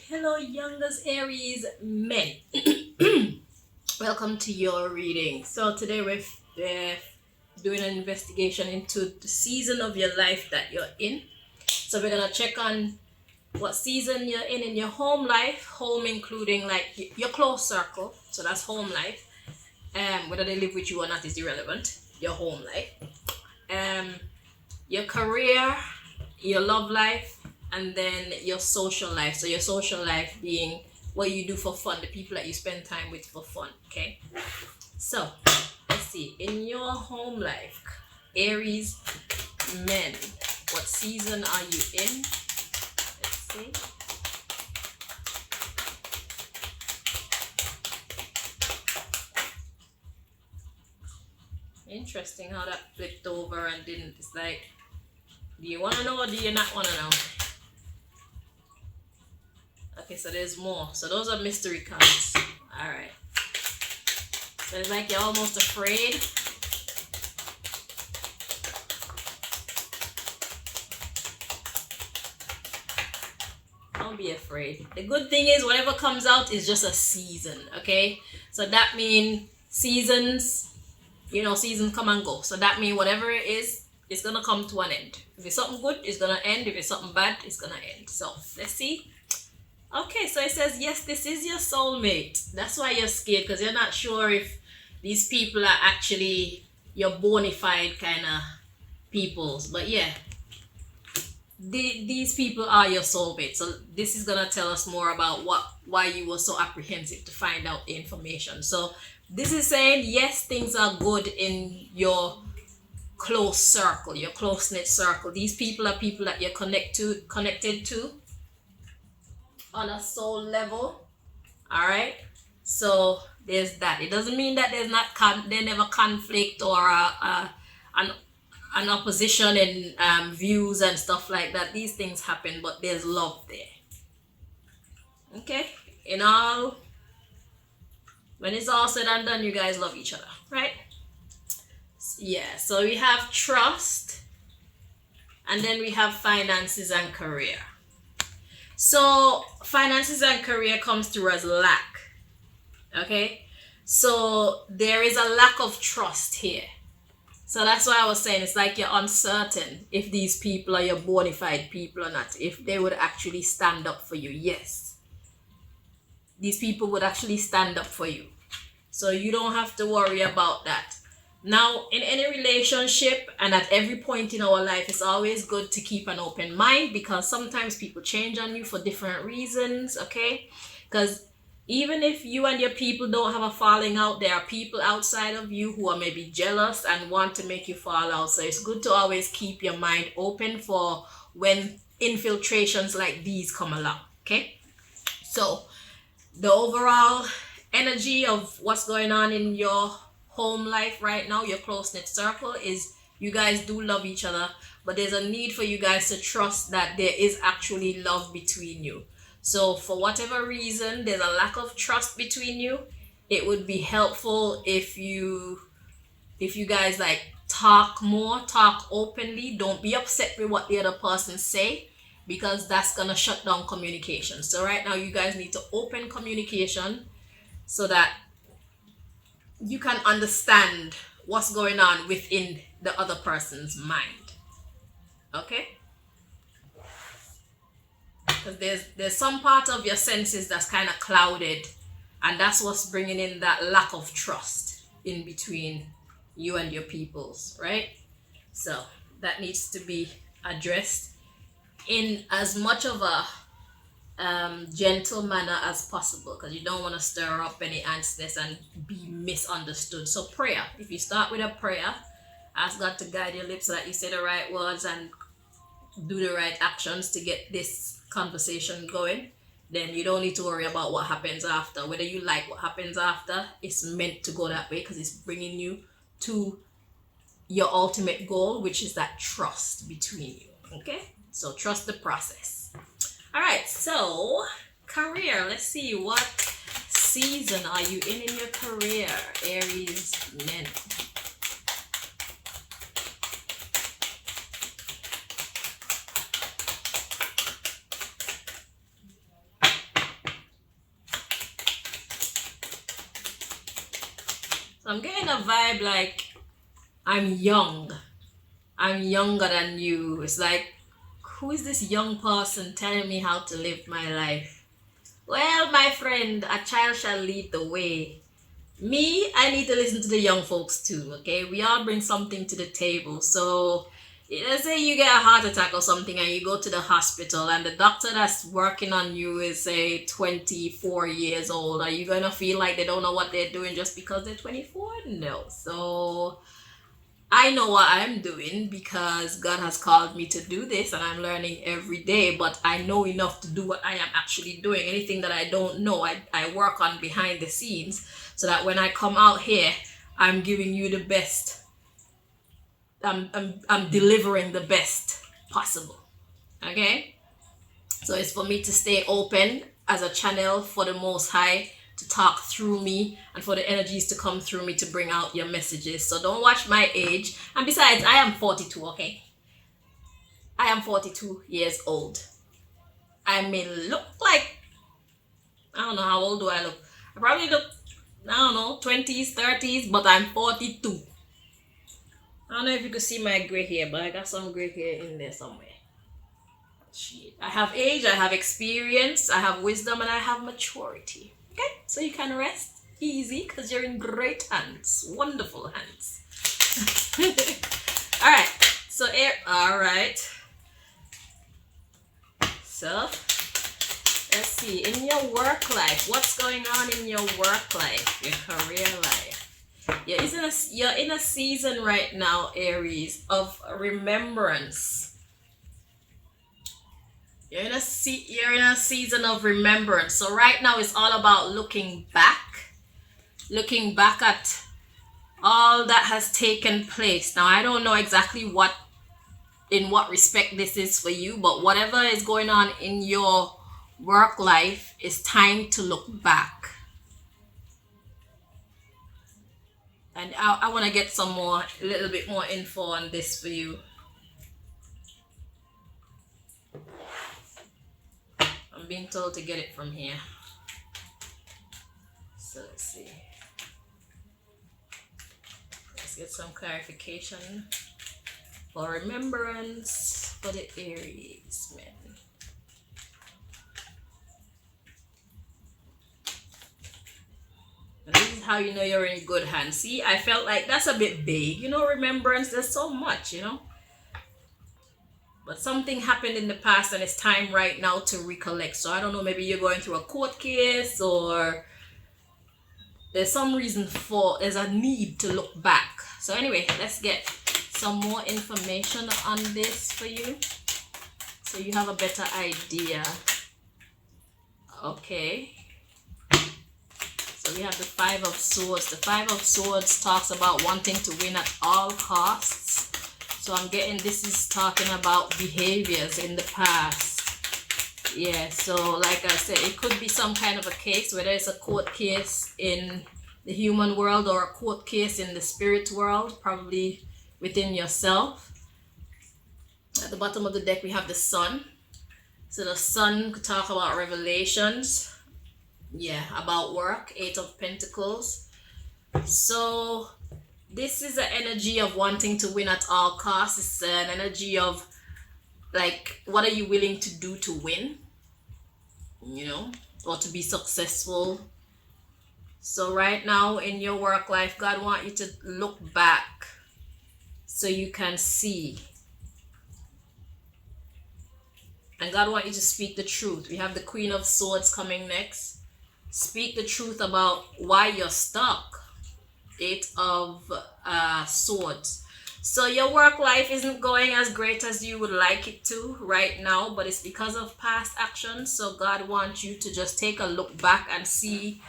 Hello, youngest Aries men. Welcome to your reading. So today we're doing an investigation into the season of your life that you're in. So we're gonna check on what season you're in your home life, home including like your close circle. So that's home life. Whether they live with you or not is irrelevant. Your home life. Your career, your love life, and then your social life. So your social life being what you do for fun, the people that you spend time with for fun. Okay. So let's see. In your home life, Aries men, what season are you in? Let's see. Interesting how that flipped over and didn't. It's like, do you want to know or do you not want to know? Okay, so there's more. So those are mystery cards. All right. So it's like you're almost afraid. Don't be afraid. The good thing is whatever comes out is just a season, okay? So that means seasons, seasons come and go. So that means whatever it is, it's going to come to an end. If it's something good, it's going to end. If it's something bad, it's going to end. So let's see. Okay, so it says, yes, this is your soulmate. That's why you're scared, because you're not sure if these people are actually your bona fide kind of peoples. But yeah, these people are your soulmate. So this is going to tell us more about why you were so apprehensive to find out the information. So this is saying, yes, things are good in your close circle, your close-knit circle. These people are people that you're connected to on a soul level. All right, so there's that. It doesn't mean that there's not there never conflict or an opposition in views and stuff like that. These things happen, but there's love there. Okay, when it's all said and done, you guys love each other, right? Yeah, so we have trust, and then we have finances and career. So finances and career comes through as lack. Okay, so there is a lack of trust here. So that's why I was saying it's like you're uncertain if these people are your bona fide people or not, if they would actually stand up for you. Yes, these people would actually stand up for you, so you don't have to worry about that. Now, in any relationship and at every point in our life, it's always good to keep an open mind, because sometimes people change on you for different reasons, okay? Because even if you and your people don't have a falling out, there are people outside of you who are maybe jealous and want to make you fall out. So it's good to always keep your mind open for when infiltrations like these come along, okay? So the overall energy of what's going on in your home life right now, your close-knit circle, is you guys do love each other, but there's a need for you guys to trust that there is actually love between you. So for whatever reason there's a lack of trust between you, it would be helpful if you guys like talk more, talk openly. Don't be upset with what the other person say, because that's gonna shut down communication. So right now you guys need to open communication so that you can understand what's going on within the other person's mind. Okay? Because there's some part of your senses that's kind of clouded, and that's what's bringing in that lack of trust in between you and your peoples, right? So that needs to be addressed in as much of a gentle manner as possible, because you don't want to stir up any angstness and be misunderstood. So prayer, if you start with a prayer, ask God to guide your lips so that you say the right words and do the right actions to get this conversation going, then you don't need to worry about what happens after. Whether you like what happens after, it's meant to go that way, because it's bringing you to your ultimate goal, which is that trust between you. Okay, so trust the process. All right, so career. Let's see, what season are you in your career, Aries men? So I'm getting a vibe like I'm young. I'm younger than you. It's like, who is this young person telling me how to live my life? Well, my friend, a child shall lead the way. Me, I need to listen to the young folks too, okay? We all bring something to the table. So let's say you get a heart attack or something and you go to the hospital and the doctor that's working on you is, say, 24 years old. Are you going to feel like they don't know what they're doing just because they're 24? No. So I know what I'm doing because God has called me to do this and I'm learning every day, but I know enough to do what I am actually doing. Anything that I don't know, I work on behind the scenes so that when I come out here, I'm giving you the best. I'm delivering the best possible. Okay? So it's for me to stay open as a channel for the Most High to talk through me and for the energies to come through me to bring out your messages. So don't watch my age. And besides, I am 42, okay? I am 42 years old. I may look like, I don't know, how old do I look? I probably look, I don't know, 20s, 30s, but I'm 42. I don't know if you could see my gray hair, but I got some gray hair in there somewhere. Shit. I have age, I have experience, I have wisdom, and I have maturity. Okay, so you can rest easy because you're in great hands, wonderful hands. All right, so all right. So let's see, in your work life, what's going on in your work life, your career life? You're in a season right now, Aries, of remembrance. You're in a season of remembrance. So right now it's all about looking back at all that has taken place. Now I don't know exactly in what respect this is for you, but whatever is going on in your work life, it's time to look back. And I want to get a little bit more info on this for you. I'm being told to get it from here. So let's see. Let's get some clarification for remembrance for the Aries men. And this is how you know you're in good hands. See, I felt like that's a bit vague. Remembrance, there's so much, But something happened in the past and it's time right now to recollect. So I don't know, maybe you're going through a court case or there's there's a need to look back. So anyway, let's get some more information on this for you so you have a better idea. Okay. So we have the Five of Swords. The Five of Swords talks about wanting to win at all costs. So I'm getting this is talking about behaviors in the past. Yeah, so like I said, it could be some kind of a case, whether it's a court case in the human world or a court case in the spirit world, probably within yourself. At the bottom of the deck, we have the Sun. So the Sun could talk about revelations. Yeah, about work, Eight of Pentacles. So this is an energy of wanting to win at all costs. It's an energy of like, what are you willing to do to win? Or to be successful. So right now in your work life, God wants you to look back so you can see. And God wants you to speak the truth. We have the Queen of Swords coming next. Speak the truth about why you're stuck. Eight of Swords. So your work life isn't going as great as you would like it to right now, but it's because of past actions. So God wants you to just take a look back and see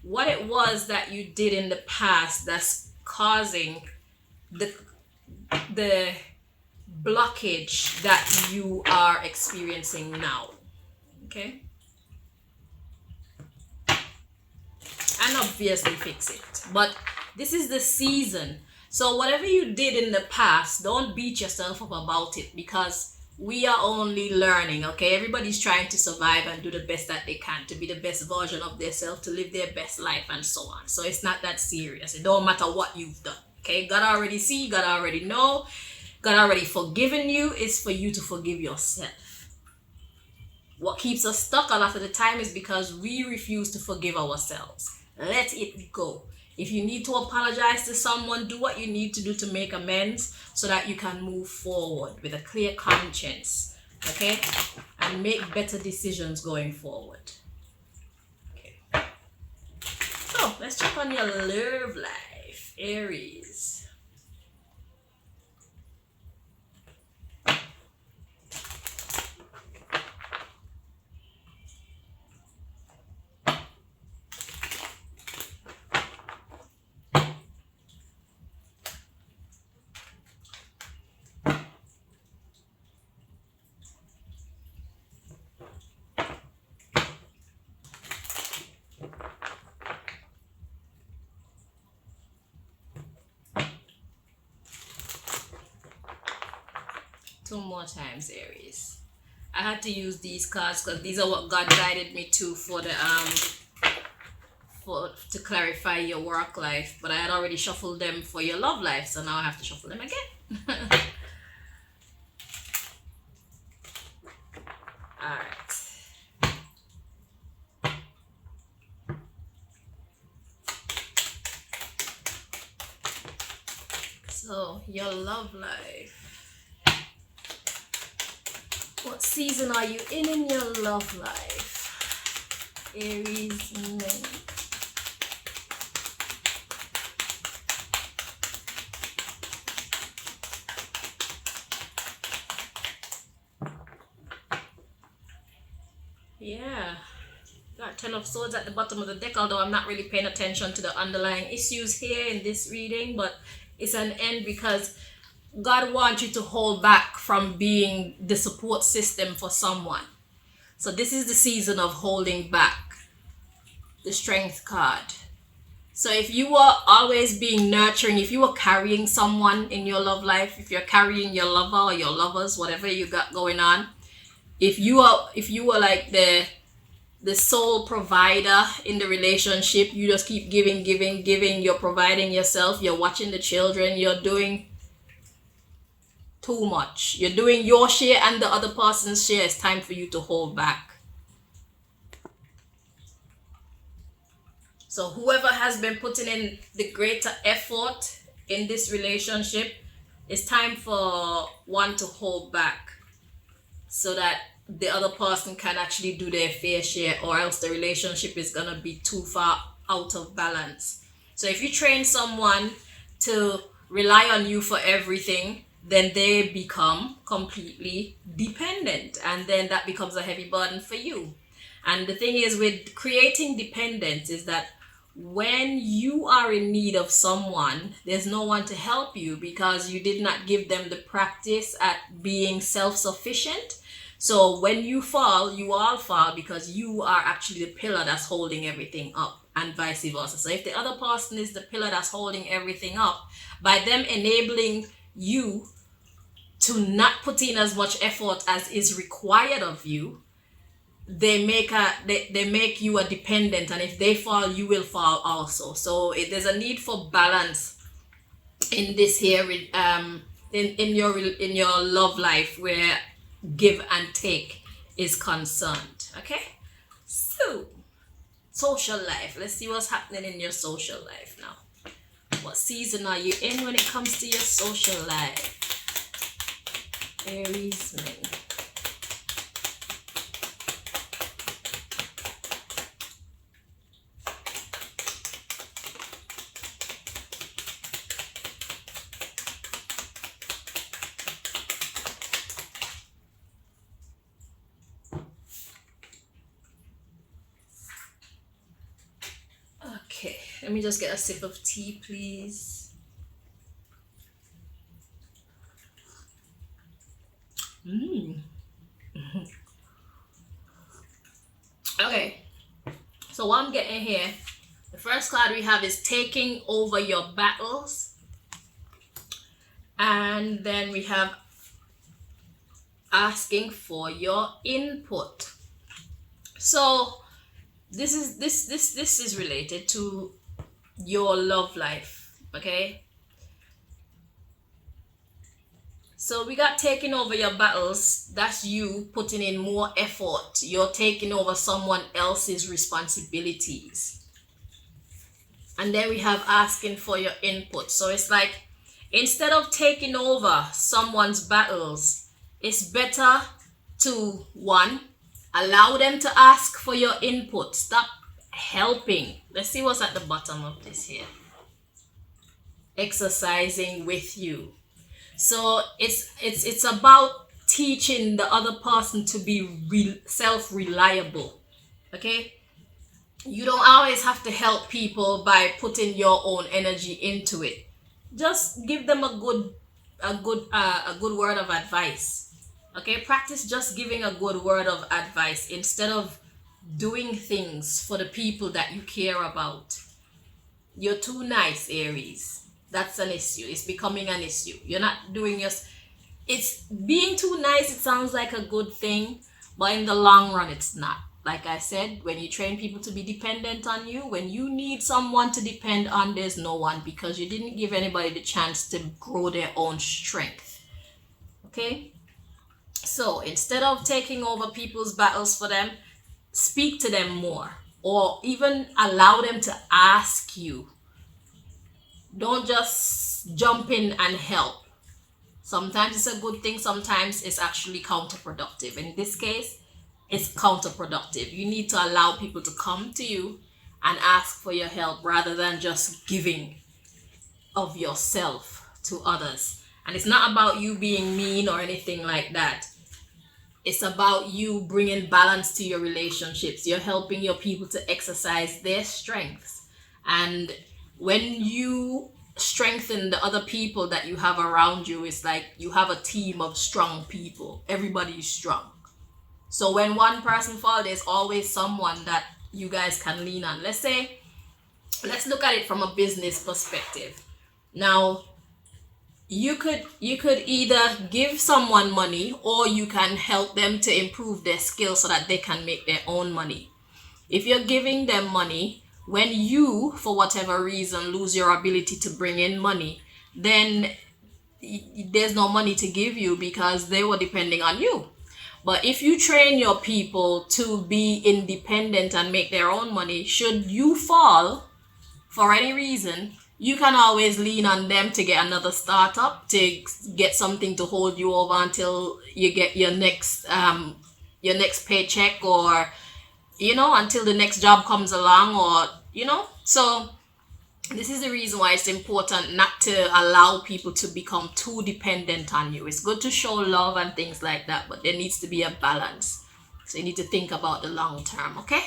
what it was that you did in the past that's causing the blockage that you are experiencing now. Okay? And obviously fix it. But this is the season. So whatever you did in the past, don't beat yourself up about it, because we are only learning, okay? Everybody's trying to survive and do the best that they can to be the best version of themselves, to live their best life and so on. So it's not that serious. It don't matter what you've done, okay? God already see, God already know, God already forgiven you. It's for you to forgive yourself. What keeps us stuck a lot of the time is because we refuse to forgive ourselves. Let it go. If you need to apologize to someone, do what you need to do to make amends so that you can move forward with a clear conscience, okay? And make better decisions going forward. Okay. So, let's check on your love life, Aries. Two more times, Aries. I had to use these cards because these are what God guided me to for the to clarify your work life, but I had already shuffled them for your love life, so now I have to shuffle them again. All right. So your love life. What season are you in your love life? Aries men. Yeah. Got 10 of Swords at the bottom of the deck, although I'm not really paying attention to the underlying issues here in this reading, but it's an end because God wants you to hold back from being the support system for someone. So this is the season of holding back. The Strength card. So if you were always being nurturing, if you were carrying someone in your love life, if you're carrying your lover or your lovers, whatever you got going on, if you were like the sole provider in the relationship, you just keep giving, you're providing yourself, you're watching the children, you're doing too much. You're doing your share and the other person's share. It's time for you to hold back. So whoever has been putting in the greater effort in this relationship, it's time for one to hold back so that the other person can actually do their fair share, or else the relationship is going to be too far out of balance. So if you train someone to rely on you for everything, then they become completely dependent, and then that becomes a heavy burden for you. And the thing is with creating dependence is that when you are in need of someone, there's no one to help you because you did not give them the practice at being self-sufficient. So when you fall, you all fall because you are actually the pillar that's holding everything up, and vice versa. So if the other person is the pillar that's holding everything up, by them enabling you to not put in as much effort as is required of you, they make you a dependent, and if they fall, you will fall also. So there's a need for balance in this here in your love life where give and take is concerned. Okay, so social life, let's see what's happening in your social life now. What season are you in when it comes to your social life, Aries men? Okay, let me just get a sip of tea, please. Okay, so what I'm getting here, the first card we have is taking over your battles, and then we have asking for your input. So this is related to your love life, okay? So we got taking over your battles. That's you putting in more effort. You're taking over someone else's responsibilities. And then we have asking for your input. So it's like, instead of taking over someone's battles, it's better to, one, allow them to ask for your input. Stop helping. Let's see what's at the bottom of this here. Exercising with you. So it's about teaching the other person to be self-reliable. Okay? You don't always have to help people by putting your own energy into it. Just give them a good word of advice. Okay? Practice just giving a good word of advice instead of doing things for the people that you care about. You're too nice, Aries. That's an issue. It's becoming an issue. You're not doing it's being too nice. It sounds like a good thing, but in the long run, it's not. Like I said, when you train people to be dependent on you, when you need someone to depend on, there's no one, because you didn't give anybody the chance to grow their own strength. Okay? So instead of taking over people's battles for them, speak to them more, or even allow them to ask you. Don't just jump in and help. Sometimes it's a good thing, sometimes it's actually counterproductive. In this case, it's counterproductive. You need to allow people to come to you and ask for your help rather than just giving of yourself to others. And it's not about you being mean or anything like that. It's about you bringing balance to your relationships. You're helping your people to exercise their strengths. And when you strengthen the other people that you have around you, it's like you have a team of strong people. Everybody is strong. So when one person falls, there's always someone that you guys can lean on. Let's look at it from a business perspective. Now, you could either give someone money, or you can help them to improve their skills so that they can make their own money. If you're giving them money, when you, for whatever reason, lose your ability to bring in money, then there's no money to give you because they were depending on you. But if you train your people to be independent and make their own money, should you fall for any reason, you can always lean on them to get another startup, to get something to hold you over until you get your next paycheck, or until the next job comes along, or so this is the reason why it's important not to allow people to become too dependent on you. It's good to show love and things like that, but there needs to be a balance. So you need to think about the long term, okay?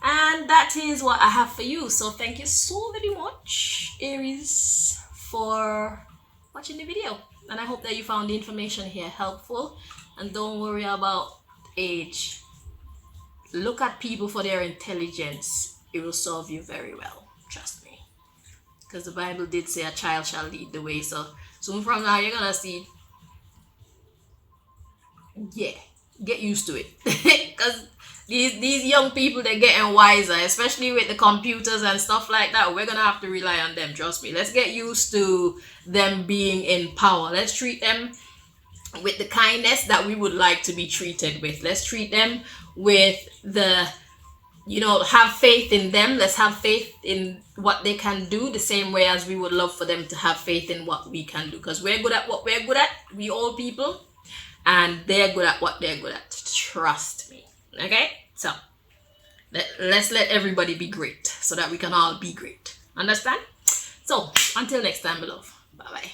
And that is what I have for you. So thank you so very much, Aries, for watching the video. And I hope that you found the information here helpful. And don't worry about age. Look at people for their intelligence. It will serve you very well. Trust me. Because the Bible did say a child shall lead the way. So soon from now, you're going to see. Yeah. Get used to it. Because these young people, they're getting wiser. Especially with the computers and stuff like that. We're going to have to rely on them. Trust me. Let's get used to them being in power. Let's treat them with the kindness that we would like to be treated with. Let's treat them with the, have faith in them. Let's have faith in what they can do, the same way as we would love for them to have faith in what we can do, because we're good at what we're good at, we old people, and they're good at what they're good at. Trust me. Okay, so let's let everybody be great so that we can all be great. Understand? So until next time, beloved. Bye bye.